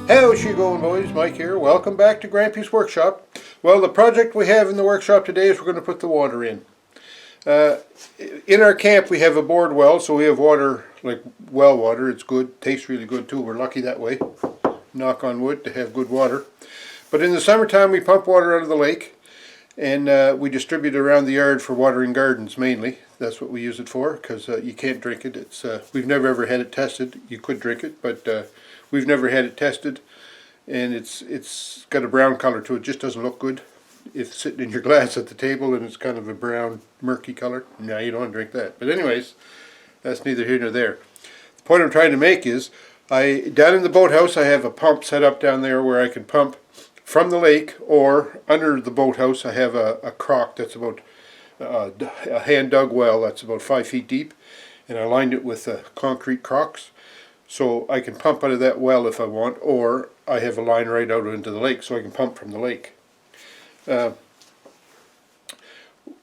How's she going, boys? Mike here. Welcome back to Grampy's Workshop. Well, the project we have in the workshop today is we're going to put the water in. In our camp we have a bored well, so we have water, like well water. It's good, tastes really good too. We're lucky that way, knock on wood, to have good water. But in the summertime we pump water out of the lake, and we distribute it around the yard for watering gardens mainly. That's what we use it for, because you can't drink it. It's we've never ever had it tested. You could drink it, but we've never had it tested, and it's got a brown color to it. It just doesn't look good if sitting in your glass at the table and it's kind of a brown murky color. No, you don't want to drink that. But anyways, that's neither here nor there. The point I'm trying to make is, down in the boathouse I have a pump set up down there where I can pump from the lake, or under the boathouse I have a crock that's about a hand dug well that's about 5 feet deep, and I lined it with concrete crocks, so I can pump out of that well if I want, or I have a line right out into the lake so I can pump from the lake.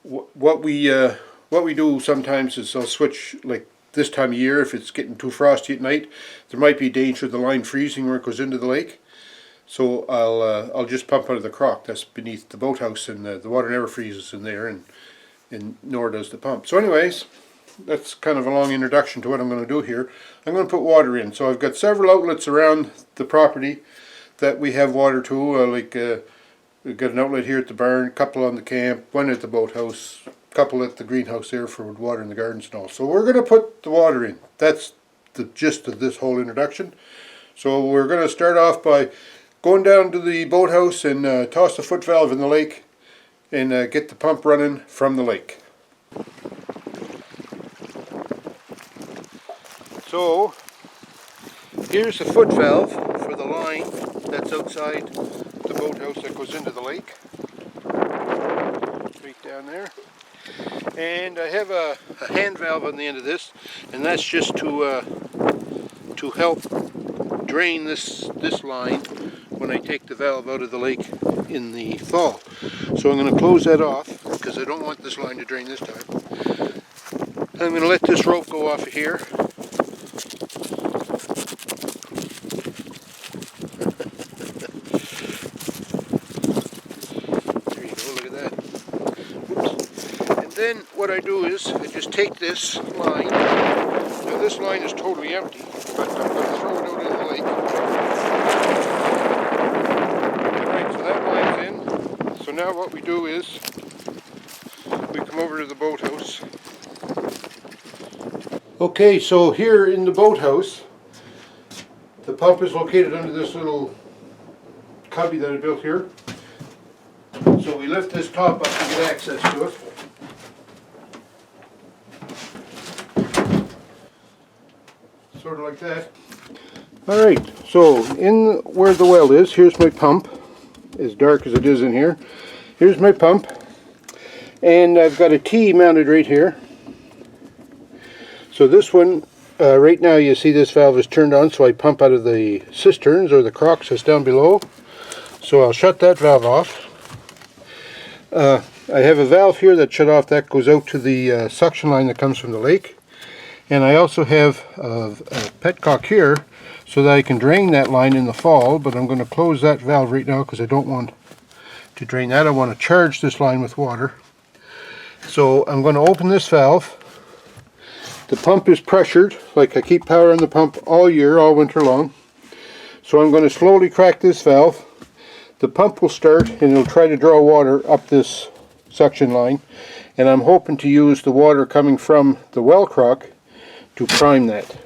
What we do sometimes is I'll switch, like this time of year, if it's getting too frosty at night, there might be danger of the line freezing where it goes into the lake. So I'll just pump out of the crock that's beneath the boathouse, and the water never freezes in there, and nor does the pump. So anyways, that's kind of a long introduction to what I'm going to do here. I'm going to put water in. So I've got several outlets around the property that we have water to, we've got an outlet here at the barn, a couple on the camp, one at the boathouse, a couple at the greenhouse there for watering the gardens and all. So we're going to put the water in. That's the gist of this whole introduction. So we're going to start off by going down to the boathouse and toss the foot valve in the lake and get the pump running from the lake. So here's the foot valve for the line that's outside the boathouse that goes into the lake, right down there. And I have a hand valve on the end of this, and that's just to help drain this line when I take the valve out of the lake in the fall. So I'm going to close that off because I don't want this line to drain this time. I'm going to let this rope go off of here. There you go, look at that. Oops. And then what I do is I just take this line. Now this line is totally empty, but I'm going to throw it out in the lake. Alright, so that line's in. So now what we do is we come over to the boathouse. Okay, so here in the boathouse, the pump is located under this little cubby that I built here. So we lift this top up to get access to it. Sort of like that. Alright, so in where the well is, here's my pump, as dark as it is in here. Here's my pump, and I've got a T mounted right here. So this one, right now you see this valve is turned on, so I pump out of the cisterns or the crocks that's down below. So I'll shut that valve off. I have a valve here that shut off, that goes out to the suction line that comes from the lake. And I also have a petcock here so that I can drain that line in the fall, but I'm going to close that valve right now because I don't want to drain that. I want to charge this line with water. So I'm going to open this valve. The pump is pressured, like I keep power on the pump all year, all winter long. So I'm going to slowly crack this valve. The pump will start and it'll try to draw water up this suction line. And I'm hoping to use the water coming from the well crock to prime that.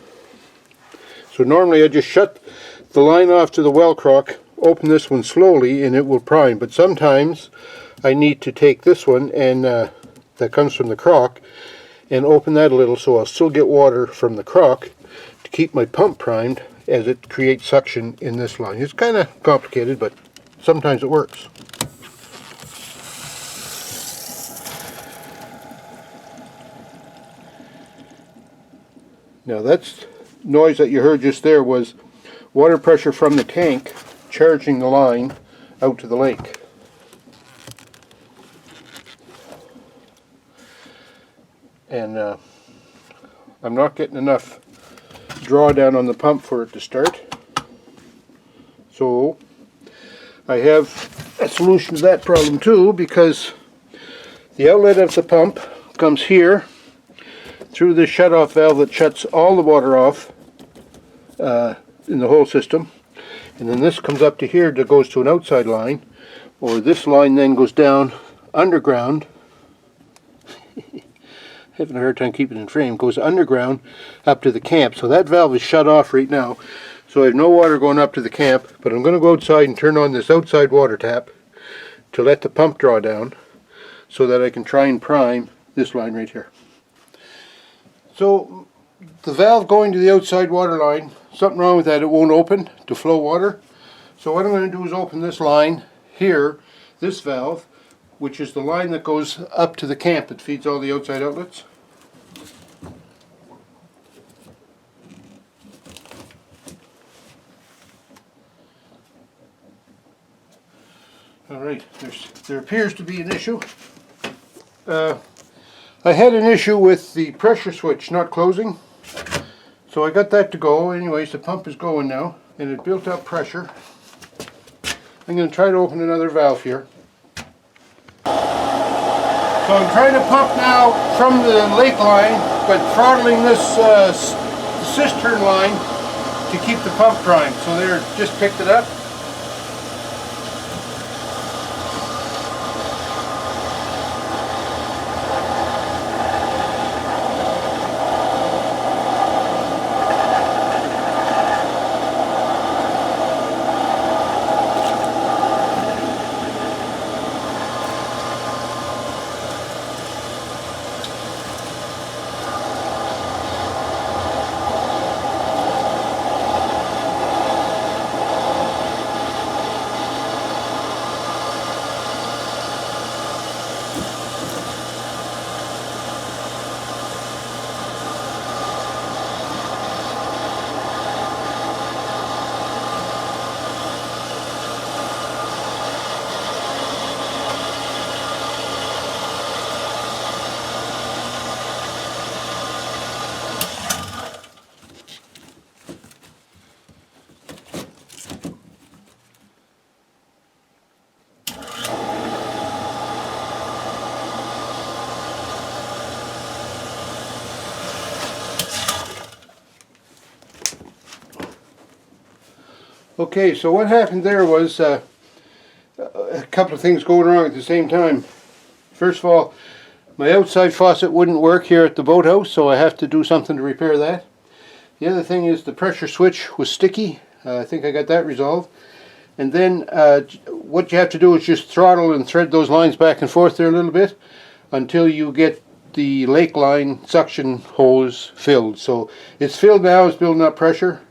So normally I just shut the line off to the well crock, open this one slowly, and it will prime. But sometimes I need to take this one and that comes from the crock and open that a little so I'll still get water from the crock to keep my pump primed as it creates suction in this line. It's kind of complicated, but sometimes it works. Now that noise that you heard just there was water pressure from the tank charging the line out to the lake. And I'm not getting enough drawdown on the pump for it to start. So I have a solution to that problem too, because the outlet of the pump comes here through the shut-off valve that shuts all the water off in the whole system, and then this comes up to here that goes to an outside line, or this line then goes down underground. Having a hard time keeping it in frame. Goes underground up to the camp. So that valve is shut off right now, so I have no water going up to the camp, but I'm going to go outside and turn on this outside water tap to let the pump draw down so that I can try and prime this line right here. So the valve going to the outside water line, something wrong with that, it won't open to flow water. So what I'm going to do is open this line here, this valve, which is the line that goes up to the camp. It feeds all the outside outlets. Alright, there appears to be an issue. I had an issue with the pressure switch not closing, so I got that to go. Anyways, the pump is going now, and it built up pressure. I'm going to try to open another valve here. So I'm trying to pump now from the lake line, but throttling this cistern line to keep the pump primed. So there, just picked it up. Okay, so what happened there was a couple of things going wrong at the same time. First of all, my outside faucet wouldn't work here at the boathouse, so I have to do something to repair that. The other thing is the pressure switch was sticky. I think I got that resolved. And then what you have to do is just throttle and thread those lines back and forth there a little bit until you get the lake line suction hose filled. So it's filled now, it's building up pressure.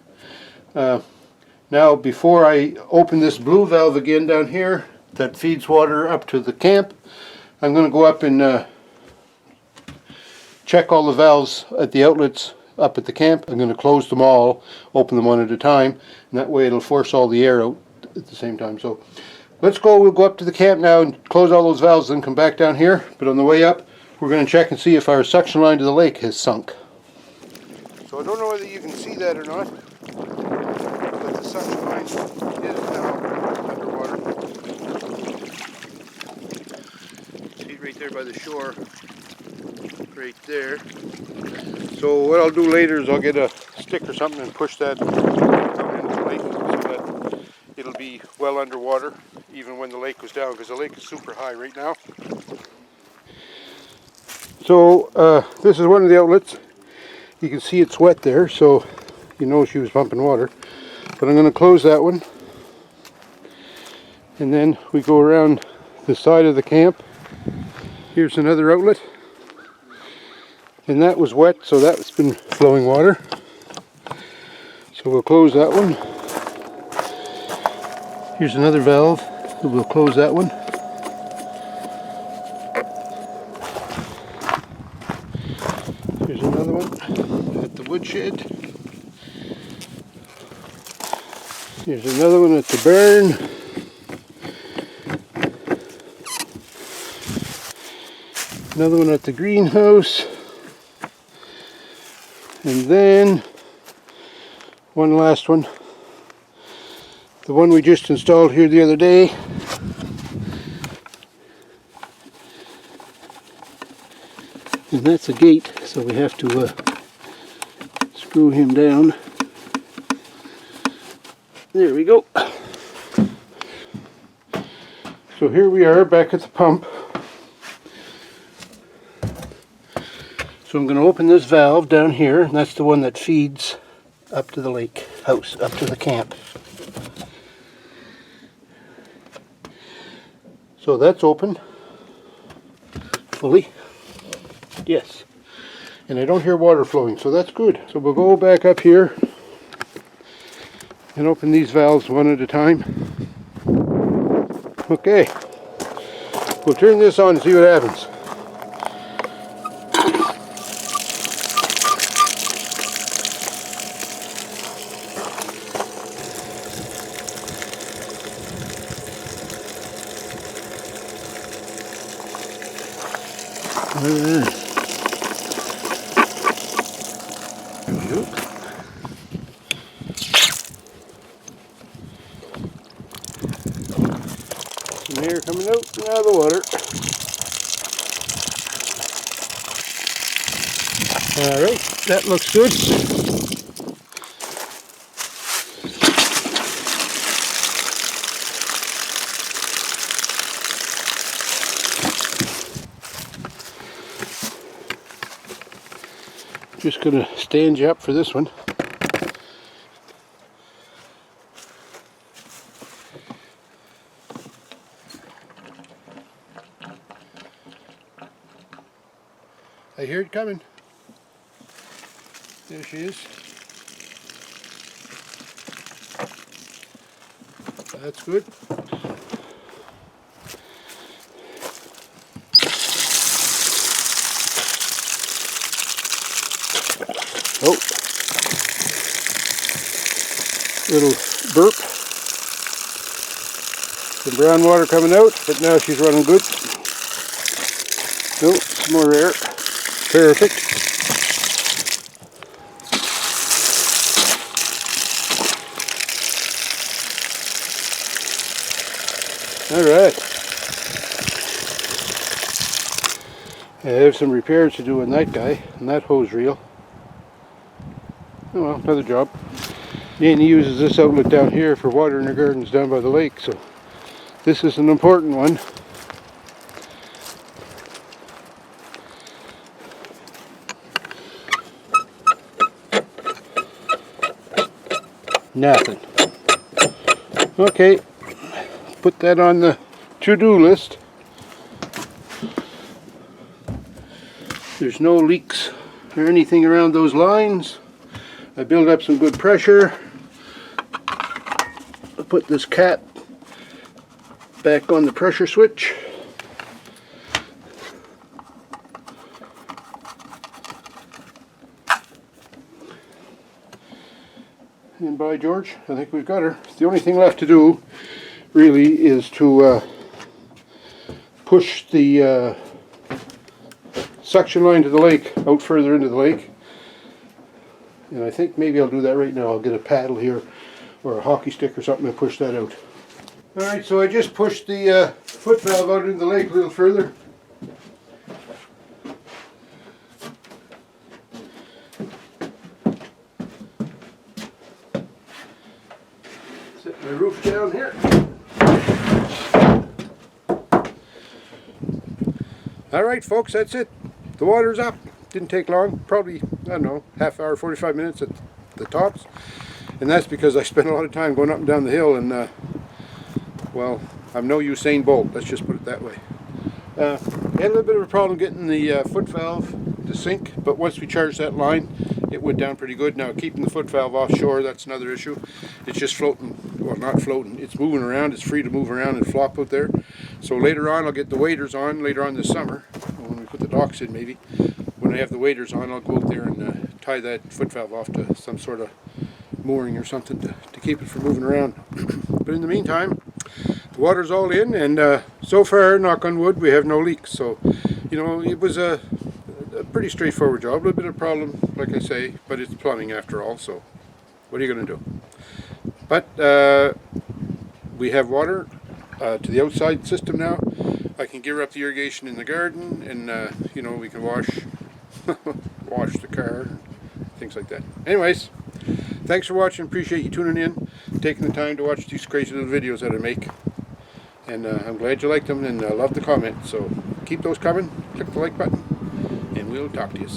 Now, before I open this blue valve again down here that feeds water up to the camp, I'm going to go up and check all the valves at the outlets up at the camp. I'm going to close them all, open them one at a time, and that way it'll force all the air out at the same time. So let's go, we'll go up to the camp now and close all those valves, then come back down here. But on the way up, we're going to check and see if our suction line to the lake has sunk. So I don't know whether you can see that or not, but the suction line is now underwater. See it right there by the shore, right there. So what I'll do later is I'll get a stick or something and push that down into the lake so that it'll be well underwater even when the lake goes down, because the lake is super high right now. So this is one of the outlets. You can see it's wet there, so you know she was pumping water. But I'm going to close that one, and then we go around the side of the camp. Here's another outlet, and that was wet, so that's been flowing water. So we'll close that one. Here's another valve, so we'll close that one. Here's another one at the woodshed. Here's another one at the barn. Another one at the greenhouse. And then one last one the one we just installed here the other day. And that's a gate, so we have to screw him down. There we go. So here we are back at the pump. So I'm going to open this valve down here, and that's the one that feeds up to the lake house, up to the camp. So that's open fully. Yes. And I don't hear water flowing, so that's good. So we'll go back up here and open these valves one at a time. Okay. We'll turn this on and see what happens. Alright. There we go. Some air coming out of the water. Alright, that looks good. Just going to stand you up for this one. I hear it coming. There she is. That's good. Oh, little burp. Some brown water coming out, but now she's running good. Oh, some more air. Perfect. All right. I have some repairs to do on that guy, on that hose reel. Oh well, another job. Nannie uses this outlet down here for watering her gardens down by the lake, so this is an important one. Nothing. Okay, put that on the to-do list. There's no leaks or anything around those lines. I build up some good pressure. I put this cap back on the pressure switch. And by George, I think we've got her. The only thing left to do really is to push the suction line to the lake, out further into the lake. And I think maybe I'll do that right now. I'll get a paddle here or a hockey stick or something and push that out. Alright, so I just pushed the foot valve out into the lake a little further. Set my roof down here. Alright folks, that's it. The water's up. Didn't take long, probably, I don't know, half hour, 45 minutes at the tops. And that's because I spent a lot of time going up and down the hill and, well, I'm no Usain Bolt, let's just put it that way. Had a little bit of a problem getting the foot valve to sink, but once we charged that line, it went down pretty good. Now, keeping the foot valve offshore, that's another issue. It's just floating, well, not floating, it's moving around, it's free to move around and flop out there. So later on, I'll get the waders on, later on this summer, when we put the docks in maybe. When I have the waders on, I'll go out there and tie that foot valve off to some sort of mooring or something to keep it from moving around. But in the meantime, the water's all in, and so far, knock on wood, we have no leaks. So, you know, it was a pretty straightforward job. A little bit of problem, like I say, but it's plumbing after all, so what are you going to do? But we have water to the outside system now. I can gear up the irrigation in the garden, and you know, we can wash wash the car, things like that. Anyways, thanks for watching. Appreciate you tuning in, taking the time to watch these crazy little videos that I make. And I'm glad you liked them, and love the comments. So keep those coming. Click the like button, and we'll talk to you.